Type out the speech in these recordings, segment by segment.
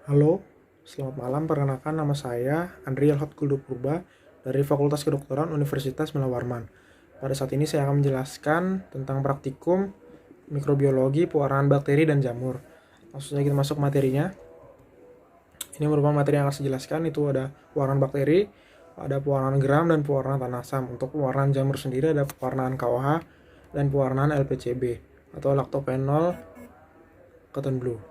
Halo, selamat malam. Perkenalkan nama saya Andriel Hotkuldo Purba dari Fakultas Kedokteran Universitas Mela Warman. Pada saat ini saya akan menjelaskan tentang praktikum mikrobiologi pewarnaan bakteri dan jamur. Langsung saja kita masuk materinya. Ini merupakan materi yang akan saya jelaskan. Itu ada pewarnaan bakteri, ada pewarnaan gram dan pewarnaan tanah asam. Untuk pewarnaan jamur sendiri ada pewarnaan KOH dan pewarnaan LPCB atau lactophenol cotton blue.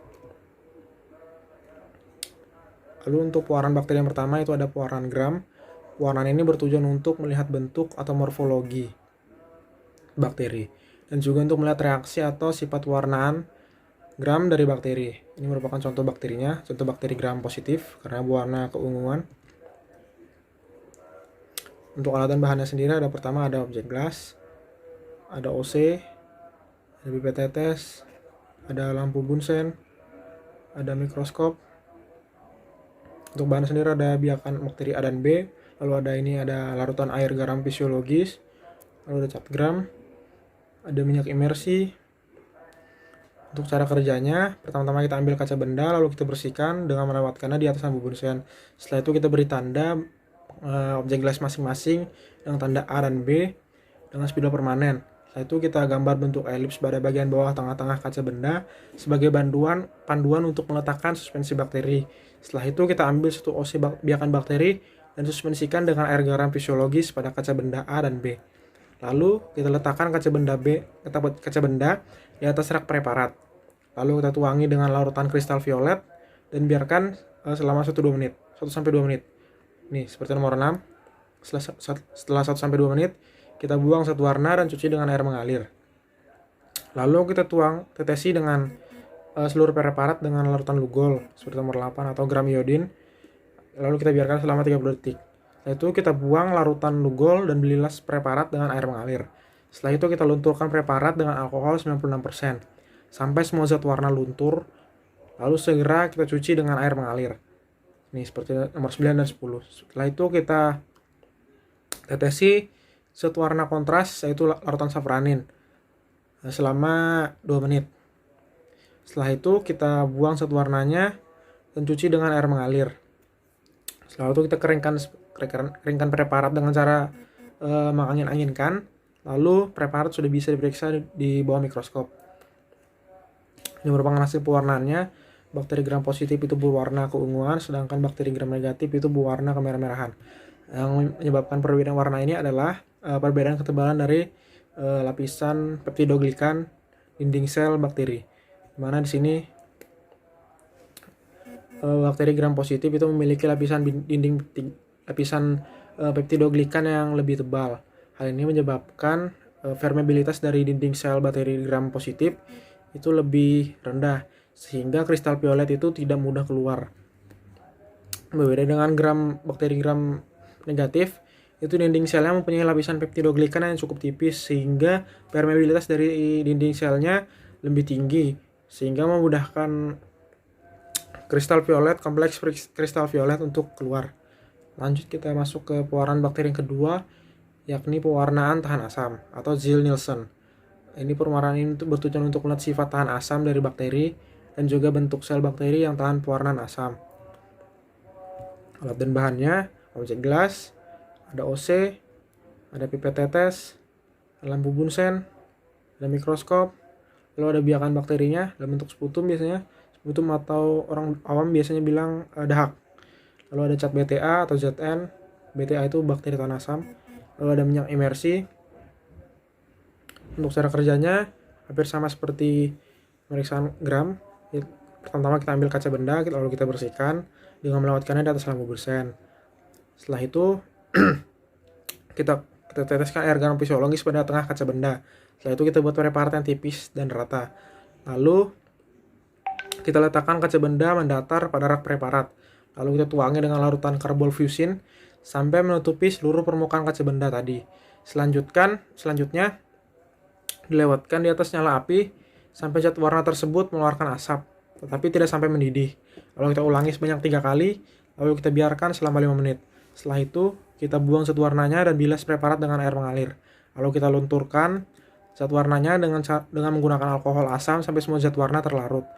Lalu untuk pewarnaan bakteri yang pertama itu ada pewarnaan gram. Pewarnaan ini bertujuan untuk melihat bentuk atau morfologi bakteri dan juga untuk melihat reaksi atau sifat warnaan gram dari bakteri. Ini merupakan contoh bakterinya, contoh bakteri gram positif karena berwarna keunguan. Untuk alat dan bahannya sendiri ada pertama ada objek glass, ada OC, ada pipet tetes, ada lampu Bunsen, ada mikroskop. Untuk bahan sendiri ada biakan bakteri A dan B, lalu ada larutan air garam fisiologis, lalu ada cat gram, ada minyak imersi. Untuk cara kerjanya, pertama-tama kita ambil kaca benda lalu kita bersihkan dengan melewatkannya di atas lampu Bunsen. Setelah itu kita beri tanda objek gelas masing-masing dengan tanda A dan B dengan spidol permanen. Setelah itu kita gambar bentuk elips pada bagian bawah tengah-tengah kaca benda sebagai panduan untuk meletakkan suspensi bakteri. Setelah itu kita ambil satu OC biakan bakteri dan suspensikan dengan air garam fisiologis pada kaca benda A dan B. Lalu kita letakkan kaca benda di atas rak preparat. Lalu kita tuangi dengan larutan kristal violet dan biarkan selama 1-2 menit, 1-2 menit. Nih, seperti nomor 6. Setelah 1-2 menit, kita buang satu warna dan cuci dengan air mengalir. Lalu kita tetesi dengan seluruh preparat dengan larutan Lugol seperti nomor 8 atau gram iodin. Lalu kita biarkan selama 30 detik. Setelah itu kita buang larutan Lugol dan bilas preparat dengan air mengalir. Setelah itu kita lunturkan preparat dengan alkohol 96% sampai semua zat warna luntur. Lalu segera kita cuci dengan air mengalir. Nih seperti nomor 9 dan 10. Setelah itu kita tetesi zat warna kontras yaitu larutan safranin selama 2 menit. Setelah itu kita buang zat warnanya dan cuci dengan air mengalir. Setelah itu kita keringkan preparat dengan cara mengangin-anginkan. Lalu preparat sudah bisa diperiksa di bawah mikroskop. Ini merupakan hasil pewarnaannya. Bakteri gram positif itu berwarna keunguan, sedangkan bakteri gram negatif itu berwarna kemerah-merahan. Yang menyebabkan perbedaan warna ini adalah perbedaan ketebalan dari lapisan peptidoglikan dinding sel bakteri. Dimana di sini bakteri gram positif itu memiliki lapisan peptidoglikan yang lebih tebal. Hal ini menyebabkan permeabilitas dari dinding sel bakteri gram positif itu lebih rendah, sehingga kristal violet itu tidak mudah keluar. Berbeda dengan bakteri gram negatif, itu dinding selnya mempunyai lapisan peptidoglikan yang cukup tipis, sehingga permeabilitas dari dinding selnya lebih tinggi, sehingga memudahkan kompleks kristal violet untuk keluar. Lanjut kita masuk ke pewarnaan bakteri yang kedua, yakni pewarnaan tahan asam atau Ziehl-Neelsen. Ini pewarnaan ini bertujuan untuk melihat sifat tahan asam dari bakteri dan juga bentuk sel bakteri yang tahan pewarnaan asam. Alat dan bahannya, objek gelas, ada OC, ada pipet tetes, ada lampu Bunsen, ada mikroskop, lalu ada biakan bakterinya dalam bentuk sputum biasanya, sputum atau orang awam biasanya bilang dahak. Lalu ada cat BTA atau ZN, BTA itu bakteri tahan asam, lalu ada minyak imersi. Untuk cara kerjanya hampir sama seperti pemeriksaan gram. Pertama kita ambil kaca benda, lalu kita bersihkan dengan melewatkannya di atas lampu Bunsen. Setelah itu kita teteskan air garam fisiologis pada tengah kaca benda. Setelah itu kita buat preparat yang tipis dan rata. Lalu kita letakkan kaca benda mendatar pada rak preparat. Lalu kita tuangi dengan larutan karbol fusin sampai menutupi seluruh permukaan kaca benda tadi. Selanjutnya dilewatkan di atas nyala api sampai zat warna tersebut mengeluarkan asap, tetapi tidak sampai mendidih. Lalu kita ulangi sebanyak 3 kali, lalu kita biarkan selama 5 menit. Setelah itu kita buang zat warnanya dan bilas preparat dengan air mengalir. Lalu kita lunturkan zat warnanya dengan menggunakan alkohol asam sampai semua zat warna terlarut.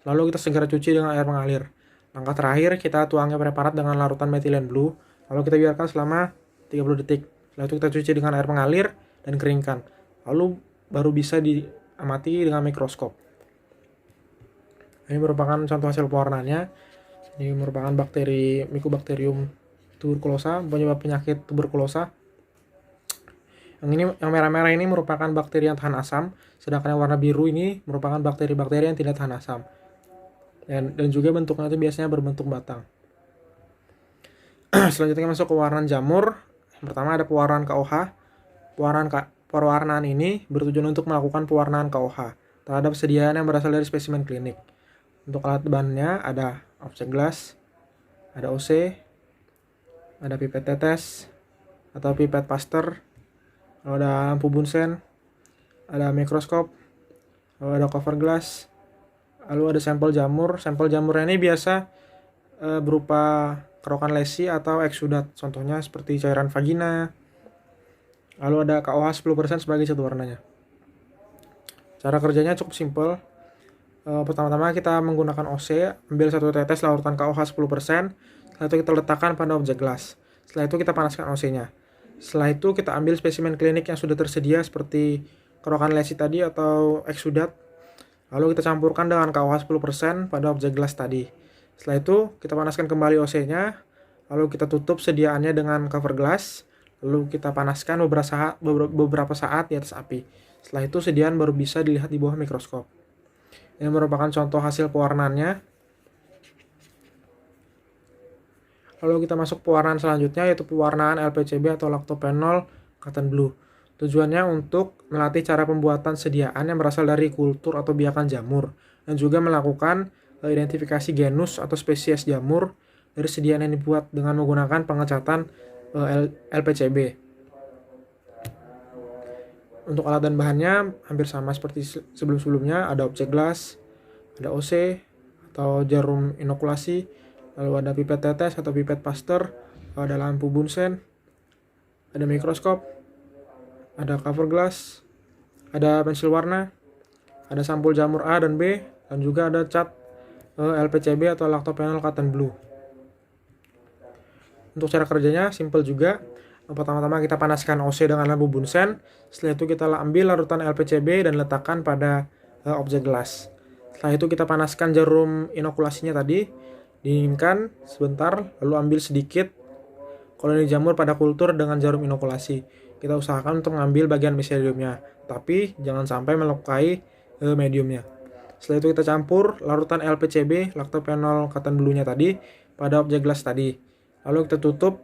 Lalu kita segera cuci dengan air mengalir. Langkah terakhir, kita tuangnya preparat dengan larutan metilen blue, lalu kita biarkan selama 30 detik. Setelah itu kita cuci dengan air mengalir dan keringkan. Lalu baru bisa diamati dengan mikroskop. Ini merupakan contoh hasil pewarnaannya. Ini merupakan bakteri Mycobacterium tuberculosa, penyebab penyakit tuberkulosa. Yang merah-merah ini merupakan bakteri yang tahan asam, sedangkan yang warna biru ini merupakan bakteri-bakteri yang tidak tahan asam. Dan juga bentuknya itu biasanya berbentuk batang. Selanjutnya masuk ke pewarnaan jamur. Yang pertama ada pewarnaan KOH. Pewarnaan ini bertujuan untuk melakukan pewarnaan KOH terhadap sediaan yang berasal dari spesimen klinik. Untuk alat bahannya ada objek glass, ada OC, ada pipet tetes atau pipet Pasteur, lalu ada lampu Bunsen, ada mikroskop, lalu ada cover glass, lalu ada sampel jamur. Sampel jamurnya ini biasa berupa kerokan lesi atau eksudat, contohnya seperti cairan vagina. Lalu ada KOH 10% sebagai cat warnanya. Cara kerjanya cukup simpel. Pertama-tama kita menggunakan OC, ambil 1 tetes larutan KOH 10%, setelah itu kita letakkan pada objek gelas. Setelah itu kita panaskan OC-nya. Setelah itu kita ambil spesimen klinik yang sudah tersedia seperti kerokan lesi tadi atau eksudat. Lalu kita campurkan dengan KOH 10% pada objek gelas tadi. Setelah itu kita panaskan kembali OC-nya, lalu kita tutup sediaannya dengan cover glass, lalu kita panaskan beberapa saat di atas api. Setelah itu sediaan baru bisa dilihat di bawah mikroskop. Ini merupakan contoh hasil pewarnaannya. Lalu kita masuk pewarnaan selanjutnya, yaitu pewarnaan LPCB atau lactophenol cotton blue. Tujuannya untuk melatih cara pembuatan sediaan yang berasal dari kultur atau biakan jamur, dan juga melakukan identifikasi genus atau spesies jamur dari sediaan yang dibuat dengan menggunakan pengecatan LPCB. Untuk alat dan bahannya hampir sama seperti sebelum-sebelumnya, ada objek glass, ada OC atau jarum inokulasi, lalu ada pipet tetes atau pipet Pasteur, ada lampu Bunsen, ada mikroskop, ada cover glass, ada pensil warna, ada sampul jamur A dan B, dan juga ada cat LPCB atau lactophenol cotton blue. Untuk cara kerjanya simple juga. Pertama-tama kita panaskan OC dengan lampu Bunsen. Setelah itu kita ambil larutan LPCB dan letakkan pada objek gelas. Setelah itu kita panaskan jarum inokulasinya tadi, dinginkan sebentar, lalu ambil sedikit koloni jamur pada kultur dengan jarum inokulasi. Kita usahakan untuk mengambil bagian meseliumnya, tapi jangan sampai melukai mediumnya. Setelah itu kita campur larutan LPCB, lactophenol cotton blue-nya tadi, pada objek gelas tadi. Lalu kita tutup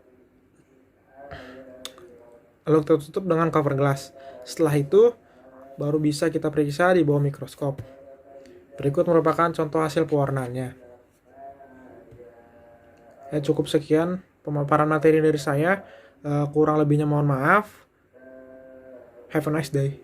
dengan cover glass. Setelah itu baru bisa kita periksa di bawah mikroskop. Berikut merupakan contoh hasil pewarnaannya. Ya, cukup sekian pemaparan materi dari saya. Kurang lebihnya mohon maaf. Have a nice day.